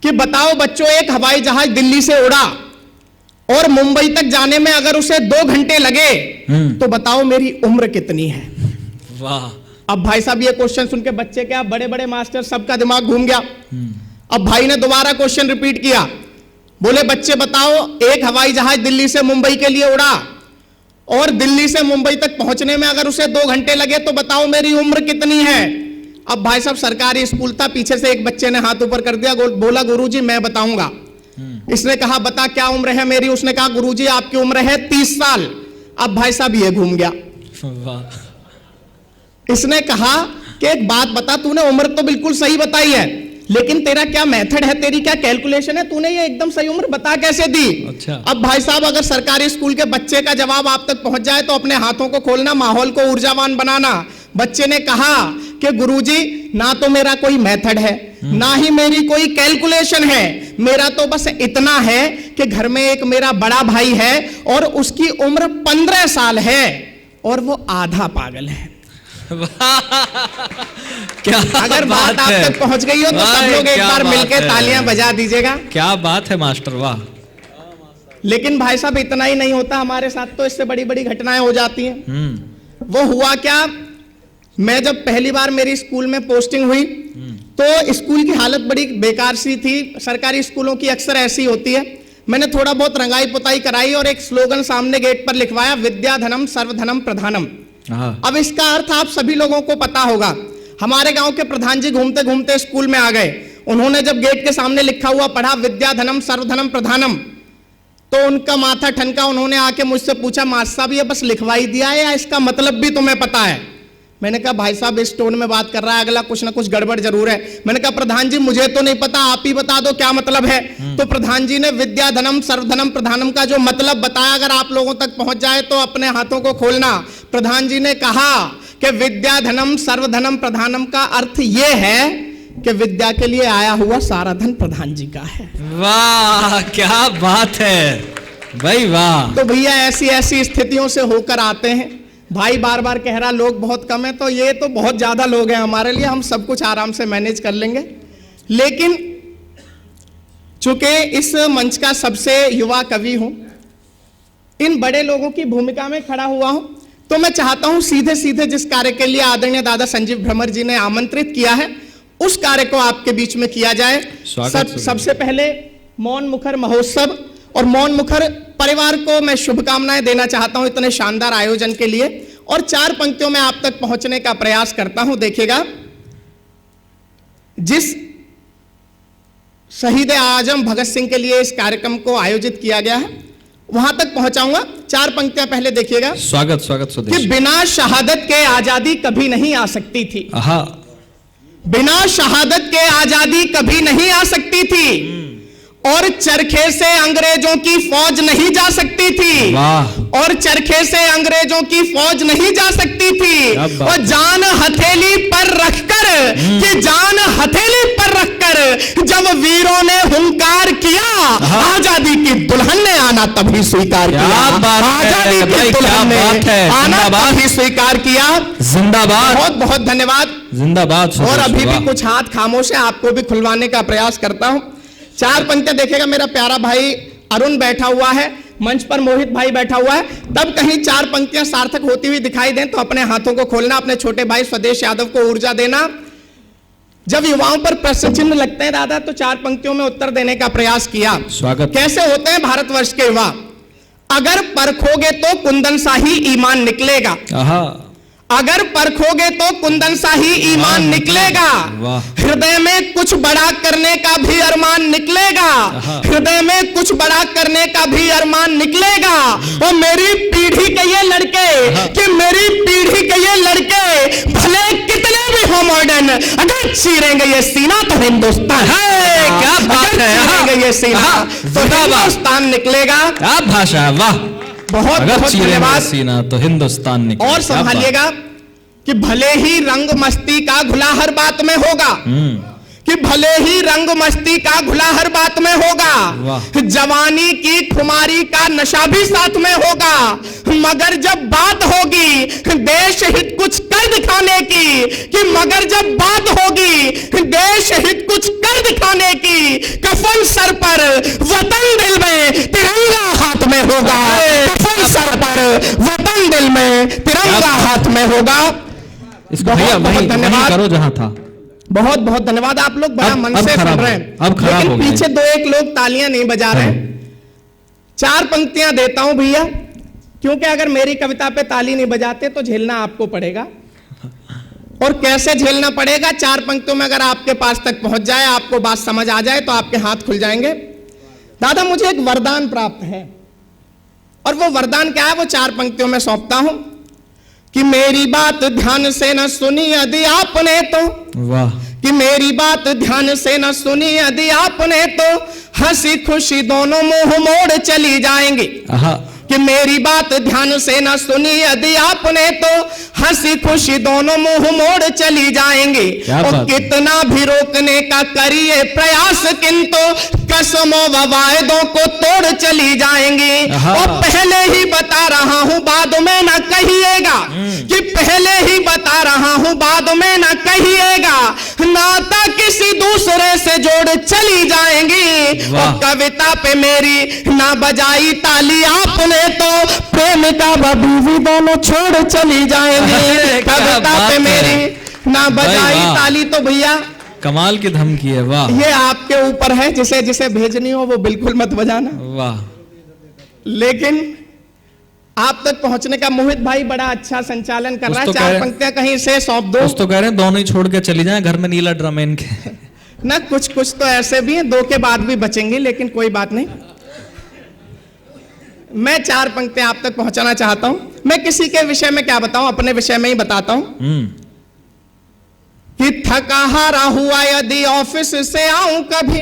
कि बताओ बच्चों, एक हवाई जहाज दिल्ली से उड़ा और मुंबई तक जाने में अगर उसे 2 घंटे लगे तो बताओ मेरी उम्र कितनी है। वाह। अब भाई साहब ये क्वेश्चन सुन के बच्चे क्या, बड़े बड़े मास्टर, सबका दिमाग घूम गया। अब भाई ने दोबारा क्वेश्चन रिपीट किया, बोले बच्चे बताओ, एक हवाई जहाज दिल्ली से मुंबई के लिए उड़ा और दिल्ली से मुंबई तक पहुंचने में अगर उसे 2 घंटे लगे तो बताओ मेरी उम्र कितनी है। अब भाई साहब सरकारी स्कूल था, पीछे से एक बच्चे ने हाथ ऊपर कर दिया, बोला गुरुजी मैं बताऊंगा। इसने कहा बता क्या उम्र है मेरी। उसने कहा गुरुजी आपकी उम्र है 30 साल। अब भाई साहब ये घूम गया। इसने कहा कि एक बात बता, तूने उम्र तो बिल्कुल सही बताई है, लेकिन तेरा क्या मेथड है, तेरी क्या कैलकुलेशन है, तूने ये एकदम सही उम्र बता कैसे दी। अच्छा। अब भाई साहब अगर सरकारी स्कूल के बच्चे का जवाब आप तक पहुंच जाए तो अपने हाथों को खोलना, माहौल को ऊर्जावान बनाना। बच्चे ने कहा कि गुरुजी ना तो मेरा कोई मेथड है, ना ही मेरी कोई कैलकुलेशन है, मेरा तो बस इतना है कि घर में एक मेरा बड़ा भाई है और उसकी उम्र 15 साल है और वो आधा पागल है। क्या अगर बात आप तक पहुंच गई हो तो सब लोग एक बार मिलकर तालियां बजा दीजिएगा। क्या बात है मास्टर, वाह। लेकिन भाई साहब इतना ही नहीं होता, हमारे साथ तो इससे बड़ी बड़ी घटनाएं हो जाती हैं। वो हुआ क्या, मैं जब पहली बार मेरी स्कूल में पोस्टिंग हुई तो स्कूल की हालत बड़ी बेकार सी थी। सरकारी स्कूलों की अक्सर ऐसी होती है। मैंने थोड़ा बहुत रंगाई पुताई कराई और एक स्लोगन सामने गेट पर लिखवाया, विद्याधनम सर्वधनम प्रधानम। अब इसका अर्थ आप सभी लोगों को पता होगा। हमारे गांव के प्रधान जी घूमते घूमते स्कूल में आ गए। उन्होंने जब गेट के सामने लिखा हुआ पढ़ा विद्याधनम सर्वधनम प्रधानम, तो उनका माथा ठनका। उन्होंने आके मुझसे पूछा, मास्टर साहब ये बस लिखवाई दिया है या इसका मतलब भी तुम्हें पता है। मैंने कहा भाई साहब इस टोन में बात कर रहा है, अगला कुछ ना कुछ गड़बड़ जरूर है। मैंने कहा प्रधान जी मुझे तो नहीं पता, आप ही बता दो क्या मतलब है। तो प्रधान जी ने विद्याधनम सर्वधनम प्रधानम का जो मतलब बताया, अगर आप लोगों तक पहुंच जाए तो अपने हाथों को खोलना। प्रधान जी ने कहा कि विद्याधनम सर्वधनम प्रधानम का अर्थ यह है कि विद्या के लिए आया हुआ सारा धन प्रधान जी का है। वाह क्या बात है भाई, वाह। तो भैया ऐसी ऐसी स्थितियों से होकर आते हैं। भाई बार बार कह रहा लोग बहुत कम है, तो ये तो बहुत ज्यादा लोग हैं हमारे लिए, हम सब कुछ आराम से मैनेज कर लेंगे। लेकिन चूंकि इस मंच का सबसे युवा कवि हूं, इन बड़े लोगों की भूमिका में खड़ा हुआ हूं, तो मैं चाहता हूं सीधे सीधे जिस कार्य के लिए आदरणीय दादा संजीव भ्रमर जी ने आमंत्रित किया है उस कार्य को आपके बीच में किया जाए। सबसे पहले मौन मुखर महोत्सव और मौन मुखर परिवार को मैं शुभकामनाएं देना चाहता हूं इतने शानदार आयोजन के लिए, और 4 पंक्तियों में आप तक पहुंचने का प्रयास करता हूं। देखिएगा, जिस शहीद आजम भगत सिंह के लिए इस कार्यक्रम को आयोजित किया गया है वहां तक पहुंचाऊंगा। 4 पंक्तियां पहले देखिएगा। स्वागत स्वागत स्वदेश। कि बिना शहादत के आजादी कभी नहीं आ सकती थी। बिना शहादत के आजादी कभी नहीं आ सकती थी, और चरखे से अंग्रेजों की फौज नहीं जा सकती थी। और चरखे से अंग्रेजों की फौज नहीं जा सकती थी। और जान हथेली पर रखकर, कि जान हथेली पर रखकर जब वीरों ने हुंकार किया, आजादी की दुल्हन ने आना तभी स्वीकार किया। आजादी की दुल्हन ने आना तभी स्वीकार किया। जिंदाबाद। बहुत बहुत धन्यवाद। जिंदाबाद। और अभी भी कुछ हाथ खामोश है, आपको भी खुलवाने का प्रयास करता हूं। 4 पंक्तियां देखिएगा। मेरा प्यारा भाई अरुण बैठा हुआ है, मंच पर मोहित भाई बैठा हुआ है। तब कहीं 4 पंक्तियां सार्थक होती हुई दिखाई दें तो अपने हाथों को खोलना, अपने छोटे भाई स्वदेश यादव को ऊर्जा देना। जब युवाओं पर प्रश्न चिन्ह लगते हैं दादा, तो 4 पंक्तियों में उत्तर देने का प्रयास किया। स्वागत। कैसे होते हैं भारतवर्ष के युवा? अगर परखोगे तो कुंदन शाही ईमान निकलेगा। अगर परखोगे तो कुंदन शाही ईमान निकलेगा। हृदय में कुछ बड़ा करने का भी अरमान निकलेगा। हृदय में कुछ बड़ा करने का भी अरमान निकलेगा। और मेरी पीढ़ी के ये लड़के, कि मेरी पीढ़ी के ये लड़के भले कितने भी हो मॉडर्न, अगर चीरेंगे ये सीना तो हिंदुस्तान है। क्या बात है, चीरेंगे ये सीना तो हिंदुस्तान निकलेगा। क्या भाषा है, वाह। बहुत बहुत धन्यवाद। सीना तो हिंदुस्तान निकलेगा। और संभालिएगा कि भले ही रंग मस्ती का घुला हर बात में होगा, कि भले ही रंग मस्ती का घुला हर बात में होगा, जवानी की खुमारी का नशा भी साथ में होगा, मगर जब बात होगी देश हित कुछ कर दिखाने की, कि मगर जब बात होगी देश हित कुछ कर दिखाने की, कफन कफन सर पर वतन दिल में तिरंगा हाथ में होगा, कफन सर पर वतन दिल में तिरंगा हाथ में होगा। इसको भैया वही करो जहां था। बहुत बहुत धन्यवाद, आप लोग बड़ा मन से सुन रहे हैं, लेकिन पीछे दो एक लोग तालियां नहीं बजा रहे हैं। 4 पंक्तियां देता हूं भैया, क्योंकि अगर मेरी कविता पे ताली नहीं बजाते तो झेलना आपको पड़ेगा। और कैसे झेलना पड़ेगा? 4 पंक्तियों में अगर आपके पास तक पहुंच जाए, आपको बात समझ आ जाए तो आपके हाथ खुल जाएंगे। दादा मुझे एक वरदान प्राप्त है, और वो वरदान क्या है वो 4 पंक्तियों में सौंपता हूं कि मेरी बात ध्यान से न सुनी यदि आपने तो, वाह, कि मेरी बात ध्यान से न सुनी यदि आपने तो हंसी खुशी दोनों मुंह मोड़ चली जाएंगी। कि मेरी बात ध्यान से न सुनी यदि आपने तो हंसी खुशी दोनों मुंह मोड़ चली जाएंगे। और कितना भी रोकने का करिए प्रयास, किंतु कसमों व वायदों को तोड़ चली जाएंगी। और पहले ही बता रहा हूं बाद में न कहिएगा, कि पहले ही बता रहा हूं बाद में न कहिएगा, नाता किसी दूसरे से जोड़ चली जाएंगी। और कविता पे मेरी ना बजाई ताली आपने तो प्रेमिका व बीवी दोनों छोड़ चली जाएंगी। कविता पे मेरी ना बजाई ताली तो भैया कमाल की धमकी है। वाह, ये आपके ऊपर है, जिसे जिसे भेजनी हो वो बिल्कुल मत बजाना। वाह, लेकिन आप तक पहुंचने का मोहित भाई बड़ा अच्छा संचालन कर रहा है। 4 पंक्तियां कहीं से सौंप दो। तो कह रहे हैं दोनों ही छोड़ के चली जाएं, घर में नीला ड्रम इनके ना। कुछ तो ऐसे भी हैं 2 के बाद भी बचेंगे, लेकिन कोई बात नहीं। मैं 4 पंक्तियां आप तक पहुंचाना चाहता हूं। मैं किसी के विषय में क्या बताऊं, अपने विषय में ही बताता हूं कि थका हारा हुआ यदि ऑफिस से आऊं कभी,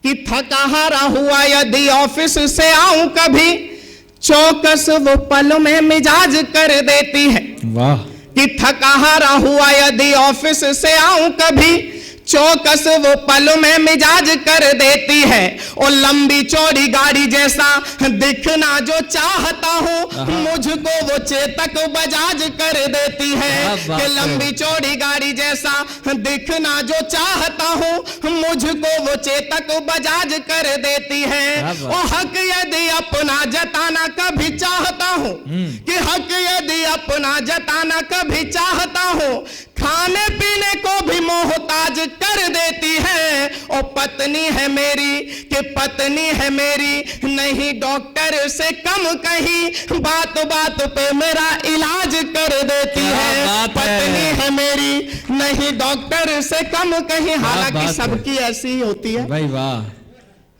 कि थका हारा हुआ यदि ऑफिस से आऊं कभी, चौकस वो पल में मिजाज कर देती है। वाह, कि थका हारा हुआ यदि ऑफिस से आऊं कभी, चौकस वो पल में मिजाज कर देती है। और लंबी चौड़ी गाड़ी जैसा दिखना जो चाहता हूँ, मुझको वो चेतक बजाज कर देती है। कि लंबी चौड़ी गाड़ी जैसा दिखना जो चाहता हूँ, मुझको वो चेतक बजाज कर देती है। और हक यदि अपना जताना कभी चाहता हूँ, कि हक यदि अपना जताना कभी चाहता हूँ, खाने पीने को भी मोहताज कर देती है। और पत्नी है मेरी, कि पत्नी है मेरी, नहीं डॉक्टर से कम कहीं, बात बात पे मेरा इलाज कर देती है। पत्नी है मेरी, नहीं डॉक्टर से कम कहीं, हालांकि सबकी ऐसी ही होती है भाई। वाह,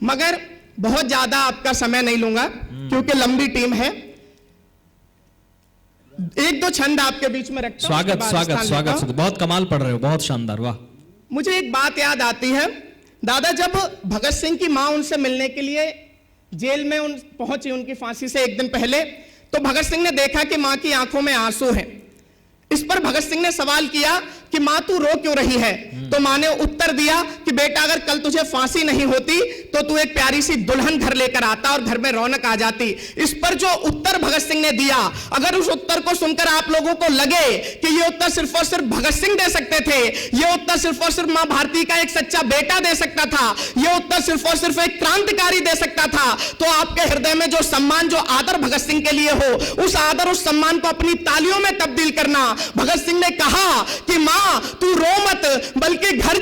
मगर बहुत ज्यादा आपका समय नहीं लूंगा क्योंकि लंबी टीम है। 1-2 छंद आपके बीच में रखता हूं। स्वागत स्वागत स्वागत, बहुत कमाल पढ़ रहे हो, बहुत शानदार। वाह, मुझे एक बात याद आती है दादा, जब भगत सिंह की मां उनसे मिलने के लिए जेल में पहुंची उनकी फांसी से 1 दिन पहले, तो भगत सिंह ने देखा कि मां की आंखों में आंसू हैं। इस पर भगत सिंह ने सवाल किया कि मां तू रो क्यों रही है? तो मां ने उत्तर दिया कि बेटा अगर कल तुझे फांसी नहीं होती तो तू एक प्यारी सी दुल्हन घर लेकर आता और घर में रौनक आ जाती। इस पर जो उत्तर भगत सिंह ने दिया, अगर उस उत्तर को सुनकर आप लोगों को लगे कि ये उत्तर सिर्फ और सिर्फ भगत सिंह दे सकते थे, ये उत्तर सिर्फ और सिर्फ मां भारती का एक सच्चा बेटा दे सकता था, ये उत्तर सिर्फ और सिर्फ एक क्रांतिकारी दे सकता था, तो आपके हृदय में जो सम्मान, जो आदर भगत सिंह के लिए हो, उस आदर उस सम्मान को अपनी तालियों में तब्दील करना। भगत सिंह ने कहा कि मां तू रो मत, बल्कि घर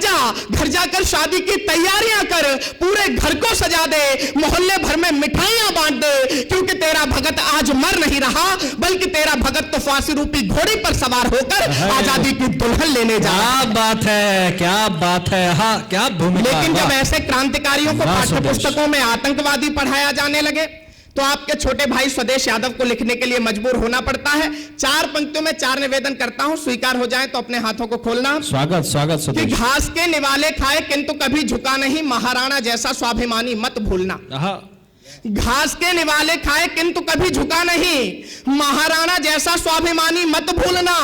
जाकर शादी की तैयारियां कर, पूरे घर को सजा दे, मोहल्ले भर में मिठाइयां बांट दे, क्योंकि तेरा भगत आज मर नहीं रहा, बल्कि तेरा भगत तो फांसी रूपी घोड़ी पर सवार होकर आजादी की दुल्हन लेने जा रहा है। क्या बात है, क्या बात है। हाँ, क्या भूमिका। लेकिन जब ऐसे क्रांतिकारियों को पाठ्य पुस्तकों में आतंकवादी पढ़ाया जाने लगे तो आपके छोटे भाई स्वदेश यादव को लिखने के लिए मजबूर होना पड़ता है। 4 पंक्तियों में 4 निवेदन करता हूं, स्वीकार हो जाए तो अपने हाथों को खोलना। स्वागत स्वागत स्वदेश। कि घास के निवाले खाए किंतु कभी झुका नहीं, महाराणा जैसा स्वाभिमानी मत भूलना। घास के निवाले खाए किंतु कभी झुका नहीं, महाराणा जैसा स्वाभिमानी मत भूलना।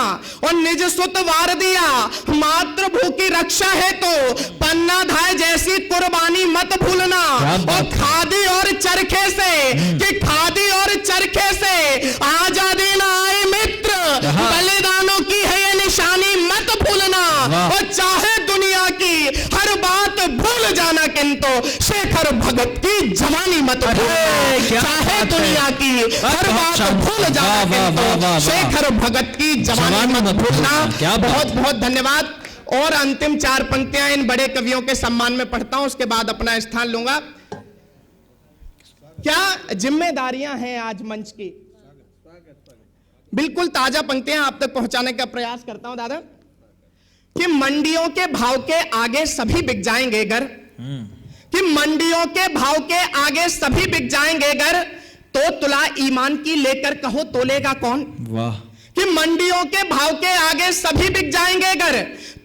और निज सुत वार दिया, मातृभू की रक्षा है तो पन्ना धाय जैसी कुर्बानी मत भूलना। और खादी और चरखे से, कि खादी और चरखे से आजादी न आए मित्र, बलिदानों की है ये निशानी मत भूलना। और चाहे दुनिया की हर बात भूल जाना किंतु तो शेखर भगत की जवानी मत भूलना, चाहे दुनिया की हर बात भूल जाना तो शेखर भगत की जवानी मत भूलना। बहुत बहुत धन्यवाद। और अंतिम 4 पंक्तियां इन बड़े कवियों के सम्मान में पढ़ता हूं, उसके बाद अपना स्थान लूंगा। क्या जिम्मेदारियां हैं आज मंच की, बिल्कुल ताजा पंक्तियां आप तक पहुंचाने का प्रयास करता हूं दादा। कि मंडियों के भाव के आगे सभी बिक जाएंगे घर, कि मंडियों के भाव के आगे सभी बिक जाएंगे घर, तो तुला ईमान की लेकर कहो तोलेगा कौन। वाह। कि मंडियों के भाव के आगे सभी बिक जाएंगे घर,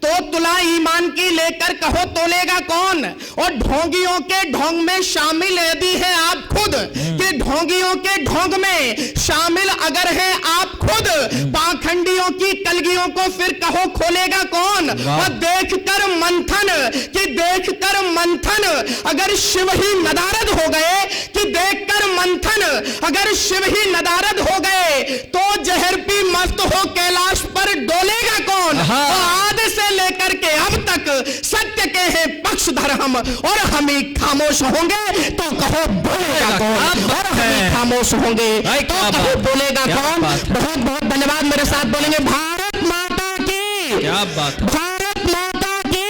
तो तुला ईमान की लेकर कहो तोलेगा कौन। और ढोंगियों के ढोंग में शामिल यदि है आप खुद, कि ढोंगियों के ढोंग में शामिल अगर है आप खुद, पाखंडियों की कलगियों को फिर कहो खोलेगा कौन। और देखकर मंथन, कि देखकर मंथन अगर शिव ही नदारद हो गए, कि देखकर मंथन अगर शिव ही नदारद हो गए, तो जहर पी मस्त हो कैलाश पर डोलेगा कौन। आदि से लेकर के अब तक सत्य के हैं पक्षधर हम, और हम ही खामोश होंगे तो कहो बोलेगा कौन। और हम ही खामोश होंगे तो कहो बोलेगा कौन। बहुत बहुत धन्यवाद। मेरे साथ बोलेंगे भारत माता की, क्या बात है, भारत माता की।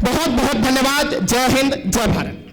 बहुत बहुत धन्यवाद। जय हिंद, जय भारत।